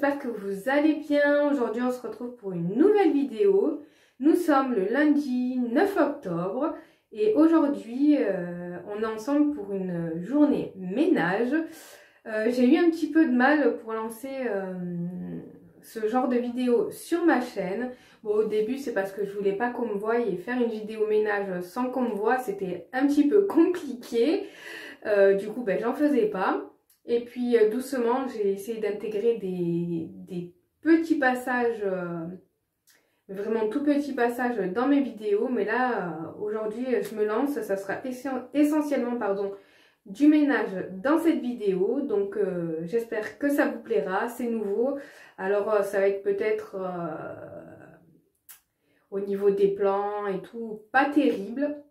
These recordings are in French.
j'espère que vous allez bien. Aujourd'hui on se retrouve pour une nouvelle vidéo. Nous sommes le lundi 9 octobre et aujourd'hui on est ensemble pour une journée ménage. J'ai eu un petit peu de mal pour lancer ce genre de vidéo sur ma chaîne. Bon, au début c'est parce que je voulais pas qu'on me voie et faire une vidéo ménage sans qu'on me voie, c'était un petit peu compliqué. Du coup j'en faisais pas. Et puis doucement j'ai essayé d'intégrer des petits passages, vraiment tout petits passages dans mes vidéos. Mais là aujourd'hui je me lance, ça sera essentiellement du ménage dans cette vidéo. Donc j'espère que ça vous plaira, c'est nouveau. Alors ça va être peut-être au niveau des plans et tout pas terrible,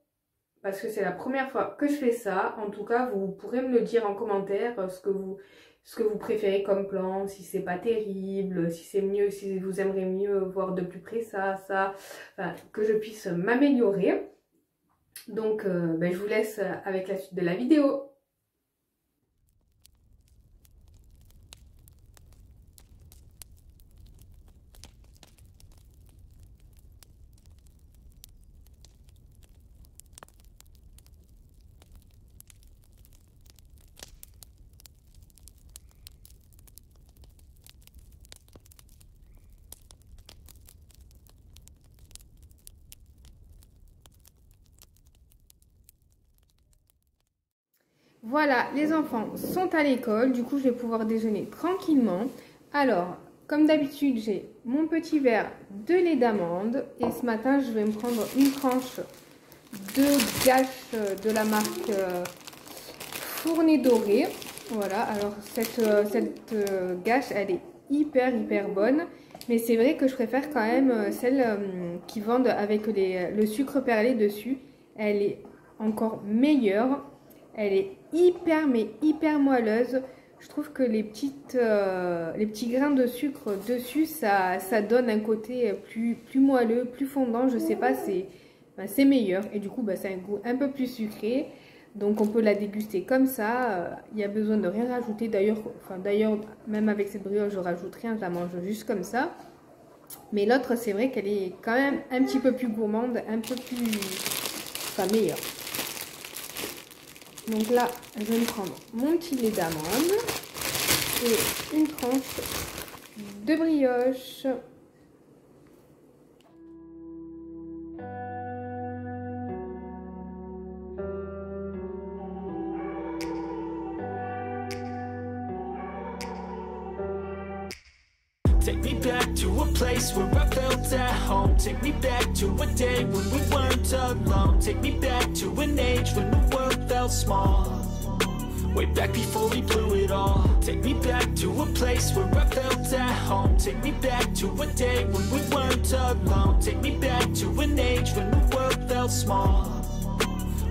parce que c'est la première fois que je fais ça. En tout cas, vous pourrez me le dire en commentaire ce que vous préférez comme plan, si c'est pas terrible, si c'est mieux, si vous aimeriez mieux voir de plus près ça, enfin, que je puisse m'améliorer. Donc, je vous laisse avec la suite de la vidéo. Voilà, les enfants sont à l'école, du coup je vais pouvoir déjeuner tranquillement. Alors, comme d'habitude, j'ai mon petit verre de lait d'amande et ce matin je vais me prendre une tranche de gâche de la marque Fournet Doré. Voilà, alors cette gâche elle est hyper bonne, mais c'est vrai que je préfère quand même celle qui vendent avec le sucre perlé dessus. Elle est encore meilleure. Elle est hyper moelleuse. Je trouve que les petits grains de sucre dessus, ça donne un côté plus moelleux, plus fondant. Je sais pas, c'est meilleur. Et du coup, ça a un goût un peu plus sucré. Donc on peut la déguster comme ça. Il n'y a besoin de rien rajouter. D'ailleurs, même avec cette brioche, je rajoute rien. Je la mange juste comme ça. Mais l'autre, c'est vrai qu'elle est quand même un petit peu plus gourmande, un peu plus... Enfin, meilleure. Donc là, je vais me prendre mon petit lait d'amande et une tranche de brioche. Take me back to a place where I felt at home. Take me back to a day when we weren't alone. Take me back to an age when the world felt small. Way back before we blew it all. Take me back to a place where I felt at home. Take me back to a day when we weren't alone. Take me back to an age when the world felt small.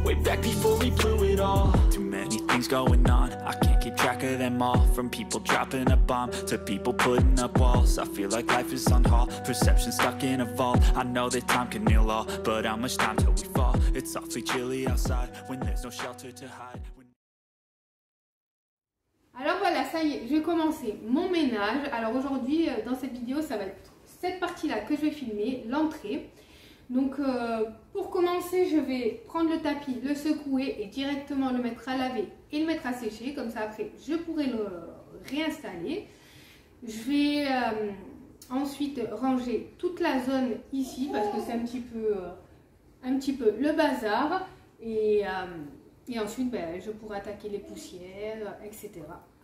Way back before we blew it all. Too many things going on, I can't keep track of them all. From people dropping a bomb to people putting up walls. I feel like life is on hold, perception stuck in a vault. I know that time can heal all, but how much time till we fall? It's awfully chilly outside when there's no shelter to hide. Alors voilà, ça y est, je vais commencer mon ménage. Alors aujourd'hui, dans cette vidéo, ça va être cette partie-là que je vais filmer, l'entrée. Donc pour commencer, je vais prendre le tapis, le secouer et directement le mettre à laver et le mettre à sécher. Comme ça après, je pourrai le réinstaller. Je vais ensuite ranger toute la zone ici parce que c'est un petit peu le bazar. Et ensuite, je pourrai attaquer les poussières, etc.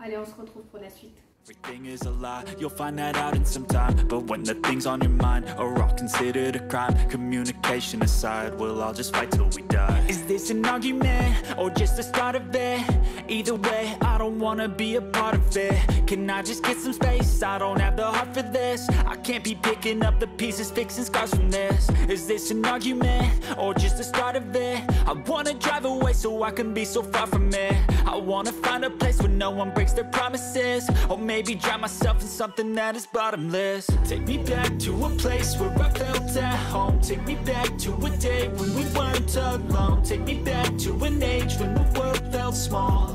Allez, on se retrouve pour la suite. Everything is a lie, you'll find that out in some time. But when the things on your mind are all considered a crime, communication aside, we'll all just fight till we die. Is this an argument, or just the start of it? Either way, I don't wanna be a part of it. Can I just get some space? I don't have the heart for this. I can't be picking up the pieces, fixing scars from this. Is this an argument, or just the start of it? I wanna drive away so I can be so far from it. I wanna find a place where no one breaks their promises, or maybe drown myself in something that is bottomless. Take me back to a place where I felt at home. Take me back to a day when we weren't alone. Take me back to an age when the world felt small.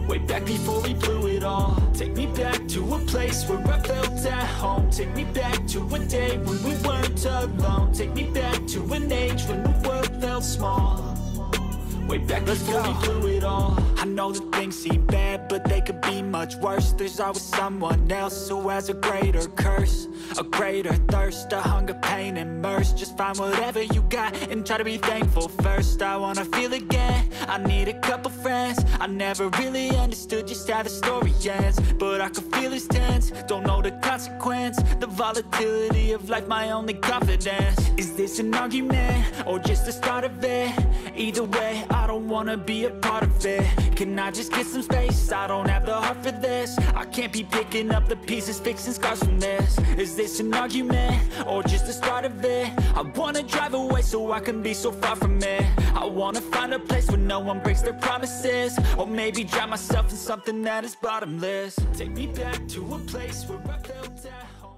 way back before we blew it all. Take me back to a place where I felt at home. Take me back to a day when we weren't alone. Take me back to an age when the world felt small, way back before we blew it all. I know that things seem bad, but they could be much worse. There's always someone else who has a greater curse, a greater thirst, a hunger, pain, and mercy. Just find whatever you got and try to be thankful first. I wanna feel again, I need a couple friends. I never really understood just how the story ends, but I can feel it's tense, don't know the consequence. The volatility of life, my only confidence. Is this an argument, or just the start of it? Either way, I don't wanna be a part of it. Can I just get some space? I don't have the heart for this. I can't be picking up the pieces, fixing scars from this. Is this an argument, or just the start of it? I wanna drive away so I can be so far from it. I wanna find a place where no one breaks their promises, or maybe drown myself in something that is bottomless. Take me back to a place where I felt at home.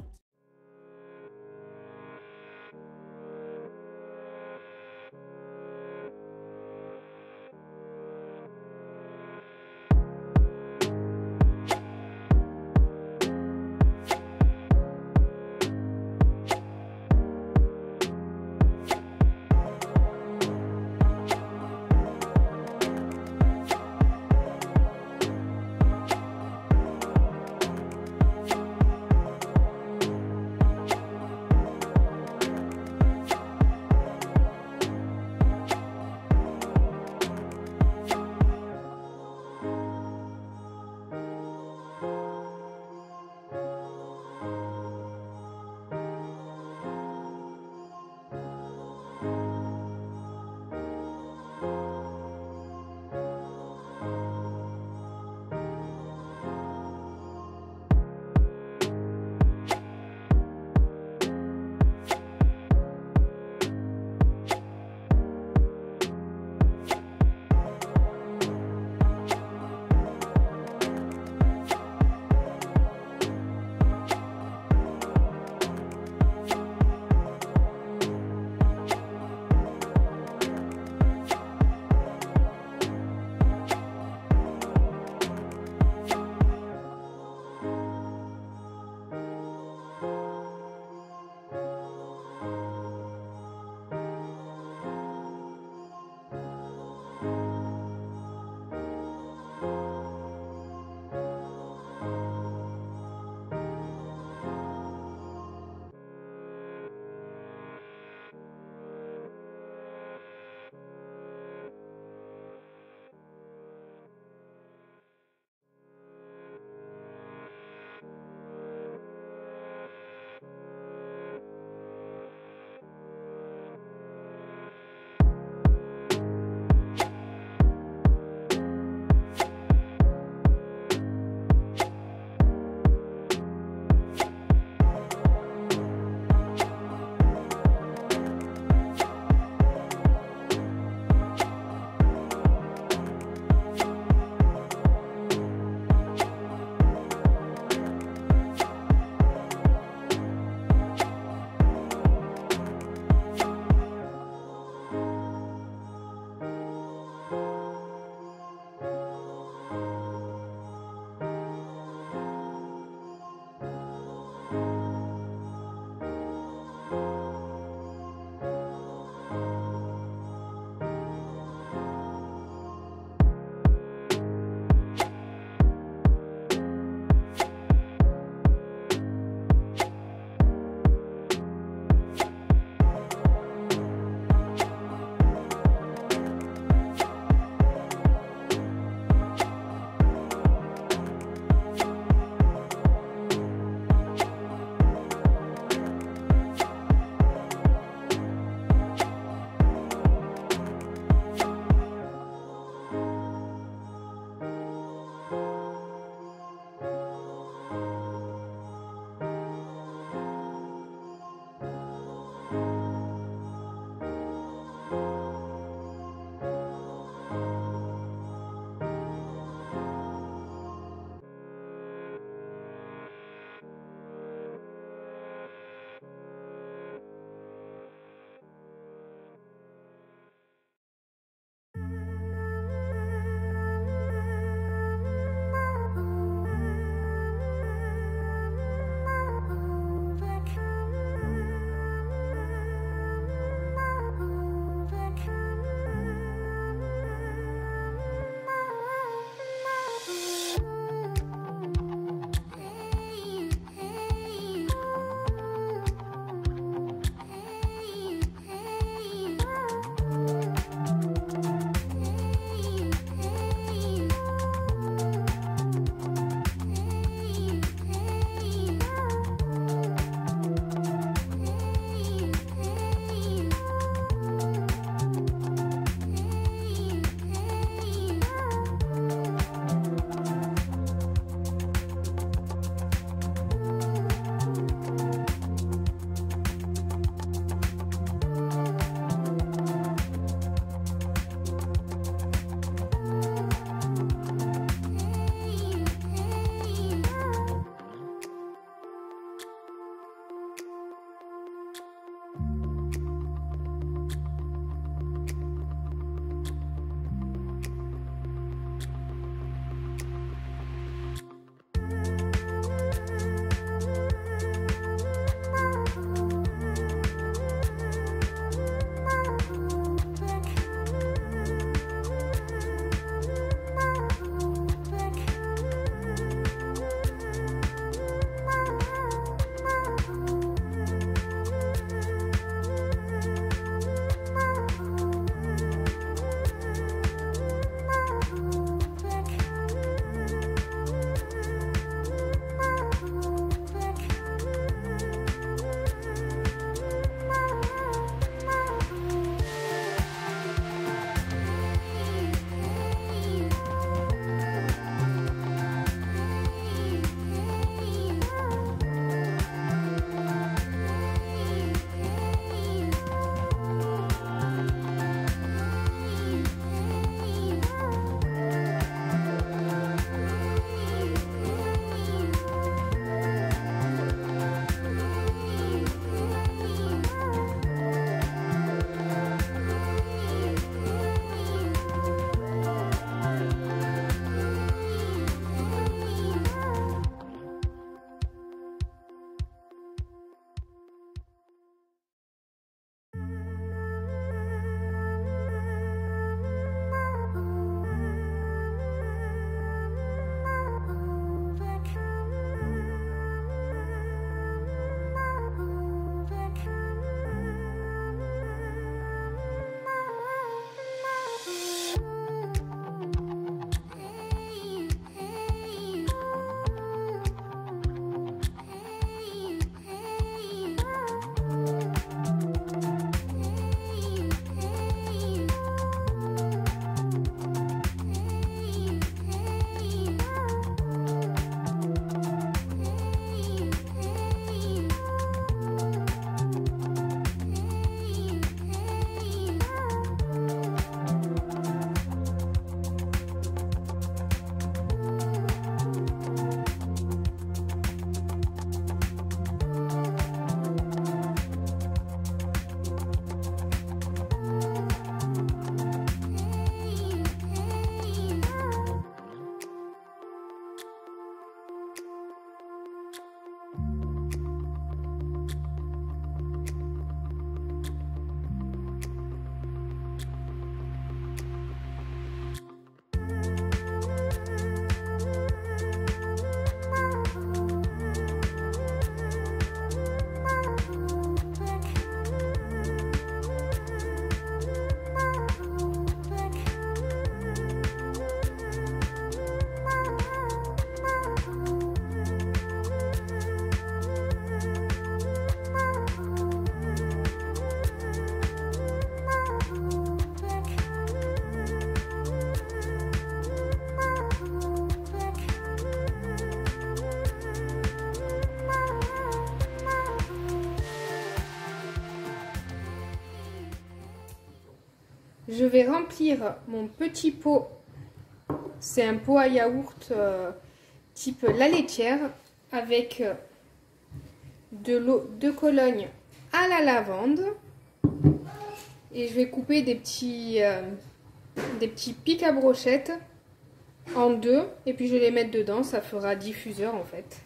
je vais remplir mon petit pot. C'est un pot à yaourt type la laitière avec de l'eau de Cologne à la lavande. Et je vais couper des petits pics à brochettes en deux. Et puis je vais les mettre dedans, ça fera diffuseur en fait.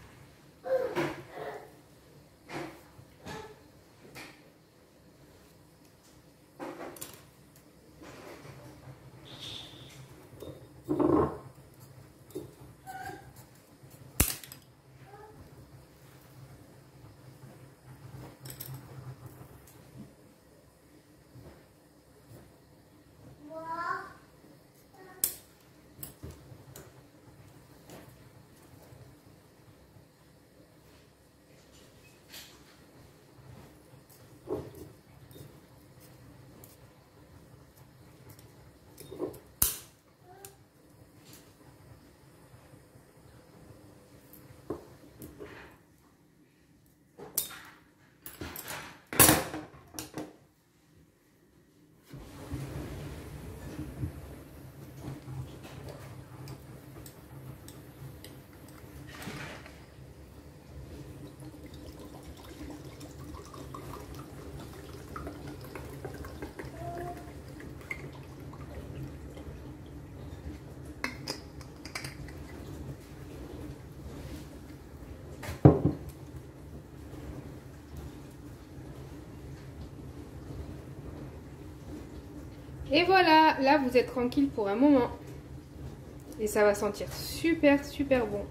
Et voilà, là vous êtes tranquille pour un moment. Et ça va sentir super super bon.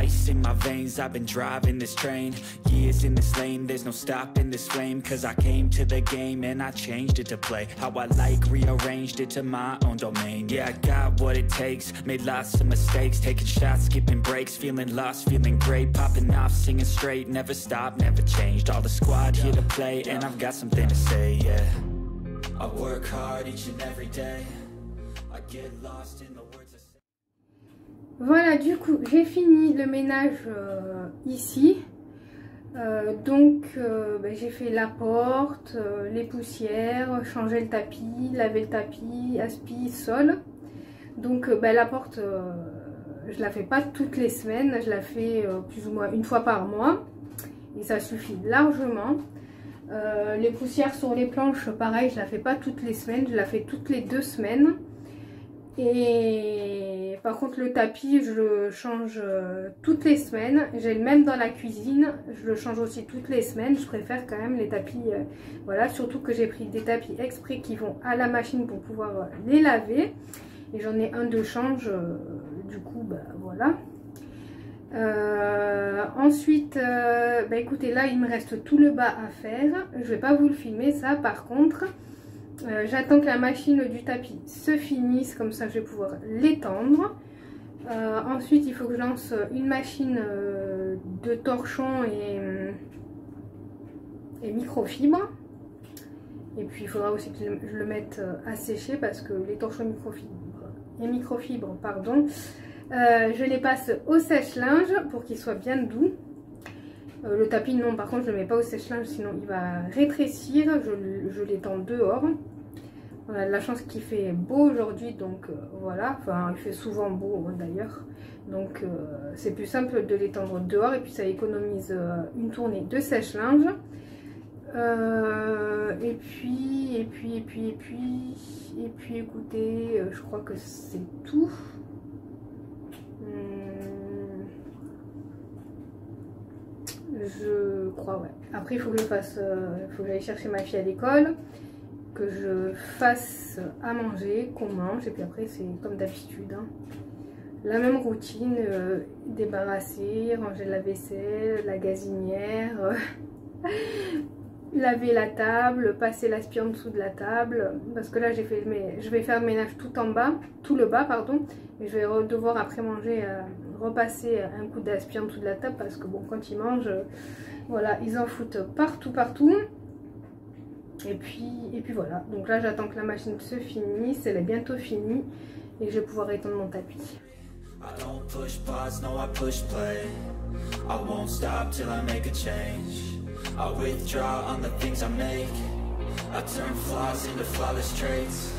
Ice in my veins, I've been driving this train. Years in this lane, there's no stopping this flame. Cause I came to the game and I changed it to play how I like, rearranged it to my own domain. Yeah, I got what it takes, made lots of mistakes, taking shots, skipping breaks, feeling lost, feeling great, popping off, singing straight, never stopped, never changed. All the squad here to play and I've got something to say, yeah. I work hard each and every day. I get lost in the words I say. Voilà, du coup, j'ai fini le ménage ici. J'ai fait la porte, les poussières, changé le tapis, lavé le tapis, aspi, sol. Donc la porte, je la fais pas toutes les semaines, je la fais plus ou moins une fois par mois. Et ça suffit largement. Les poussières sur les planches, pareil, je la fais pas toutes les semaines, je la fais toutes les 2 semaines. Et par contre le tapis je le change toutes les semaines. J'ai le même dans la cuisine, je le change aussi toutes les semaines. Je préfère quand même les tapis, voilà, surtout que j'ai pris des tapis exprès qui vont à la machine pour pouvoir les laver. Et j'en ai un de change, du coup voilà. Ensuite, écoutez, là il me reste tout le bas à faire. Je vais pas vous le filmer ça par contre. J'attends que la machine du tapis se finisse, comme ça je vais pouvoir l'étendre. Ensuite il faut que je lance une machine de torchon et microfibre. Et puis il faudra aussi que je le mette à sécher parce que les torchons microfibres, pardon, je les passe au sèche-linge pour qu'ils soient bien doux. Le tapis non, par contre je ne le mets pas au sèche-linge sinon il va rétrécir. Je l'étends dehors. On a de la chance qu'il fait beau aujourd'hui, donc voilà, enfin il fait souvent beau d'ailleurs, donc c'est plus simple de l'étendre dehors et puis ça économise une tournée de sèche-linge. Et puis écoutez, je crois que c'est tout. Je crois, ouais. Après il faut que je fasse, il faut que j'aille chercher ma fille à l'école, que je fasse à manger, qu'on mange, et puis après c'est comme d'habitude, hein. La même routine, débarrasser, ranger la vaisselle, la gazinière, laver la table, passer l'aspi en dessous de la table, parce que là je vais faire le ménage tout en bas, tout le bas pardon, et je vais devoir après manger repasser un coup d'aspi en dessous de la table, parce que bon, quand ils mangent, voilà, ils en foutent partout. Et puis voilà, donc là j'attends que la machine se finisse, elle est bientôt finie. et que je vais pouvoir étendre mon tapis. I don't push pause, no I push play. I won't stop till I make a change. I withdraw on the things I make. I turn flaws into flawless traits.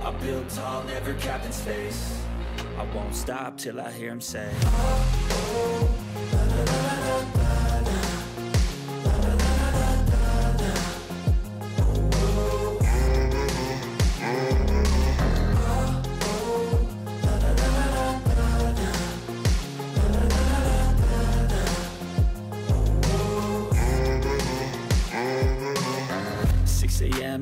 I build tall, never capped in space. I won't stop till I hear him say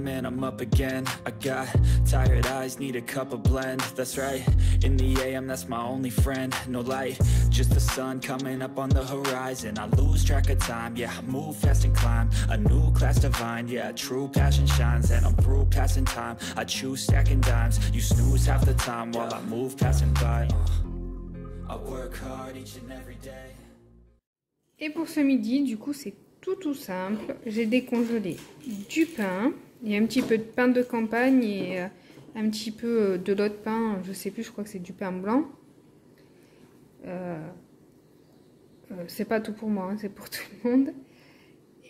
and I'm up again. I got tired eyes, need a cup of blend. That's right, in the AM, that's my only friend. No light, just the sun coming up on the horizon. I lose track of time, yeah, I move fast and climb. A new class divine, yeah, true passion shines. And I'm through passing time, I choose stacking dimes. You snooze half the time while I move passing by. I work hard each and every day. Et pour ce midi, du coup, c'est tout simple. J'ai décongelé du pain. Il y a un petit peu de pain de campagne et un petit peu de l'autre pain. Je sais plus, je crois que c'est du pain blanc. C'est pas tout pour moi, hein, c'est pour tout le monde.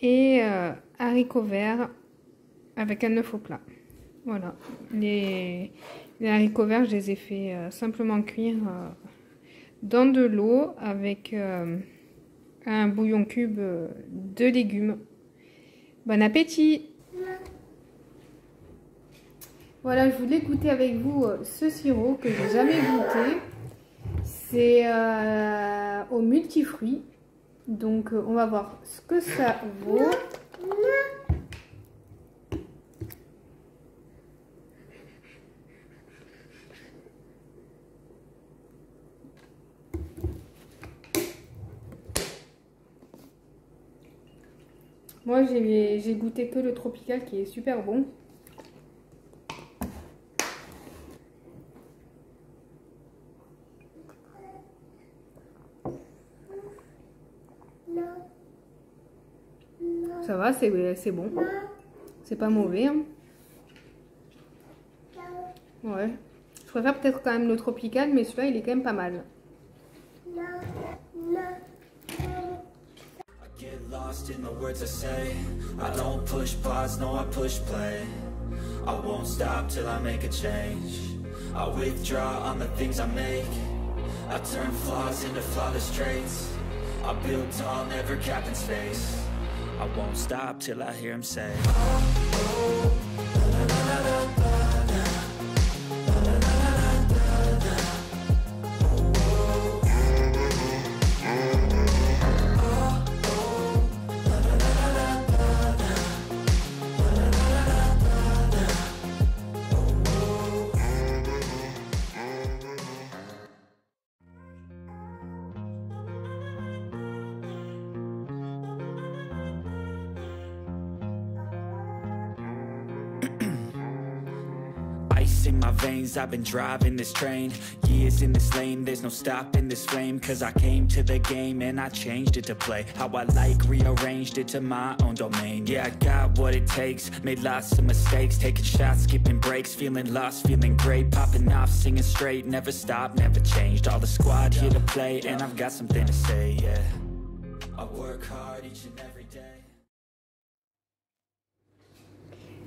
Et haricots verts avec un œuf au plat. Voilà. Les haricots verts, je les ai fait simplement cuire dans de l'eau avec un bouillon cube de légumes. Bon appétit! Voilà, je voulais goûter avec vous ce sirop que j'ai jamais goûté. C'est au multifruits. Donc on va voir ce que ça vaut. Moi j'ai goûté que le tropical qui est super bon. Ça va, c'est bon. C'est pas mauvais. Hein. Ouais. Je préfère peut-être quand même le tropical, mais celui-là, il est quand même pas mal. Get lost in the words I say. I don't push pause, no I push play. I won't stop till I make a change. I withdraw on the things I make. I turn flaws into flawless traits. I build tall, never capped in space. I won't stop till I hear him say in my veins, I've been driving this train. Years in this lane, there's no stopping this flame. Cause I came to the game and I changed it to play how I like, rearranged it to my own domain. Yeah, I got what it takes, made lots of mistakes. Taking shots, skipping breaks, feeling lost, feeling great. Popping off, singing straight, never stopped, never changed. All the squad here to play and I've got something to say, yeah. I work hard each and every day.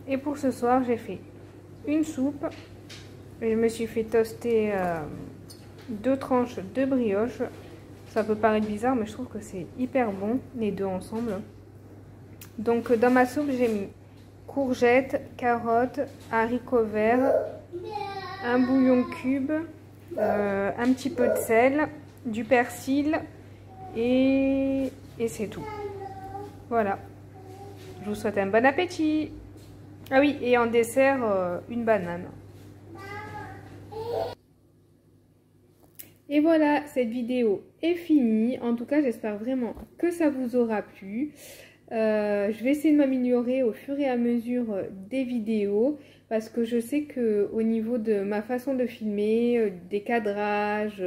Et pour ce soir, j'ai fait une soupe et je me suis fait toaster 2 tranches de brioche. Ça peut paraître bizarre, mais je trouve que c'est hyper bon les deux ensemble. Donc dans ma soupe, j'ai mis courgettes, carottes, haricots verts, un bouillon cube, un petit peu de sel, du persil et c'est tout. Voilà. Je vous souhaite un bon appétit. Ah oui, et en dessert, une banane. Et voilà, cette vidéo est finie. En tout cas, j'espère vraiment que ça vous aura plu. Je vais essayer de m'améliorer au fur et à mesure des vidéos. Parce que je sais qu'au niveau de ma façon de filmer, des cadrages,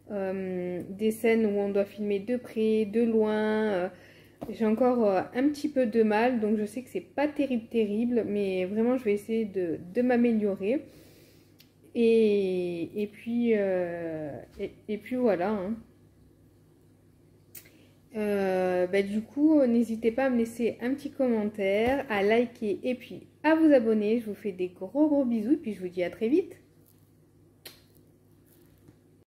des scènes où on doit filmer de près, de loin... j'ai encore un petit peu de mal, donc je sais que c'est pas terrible, mais vraiment je vais essayer de m'améliorer. Et puis voilà. Hein. Du coup, n'hésitez pas à me laisser un petit commentaire, à liker et puis à vous abonner. Je vous fais des gros bisous et puis je vous dis à très vite.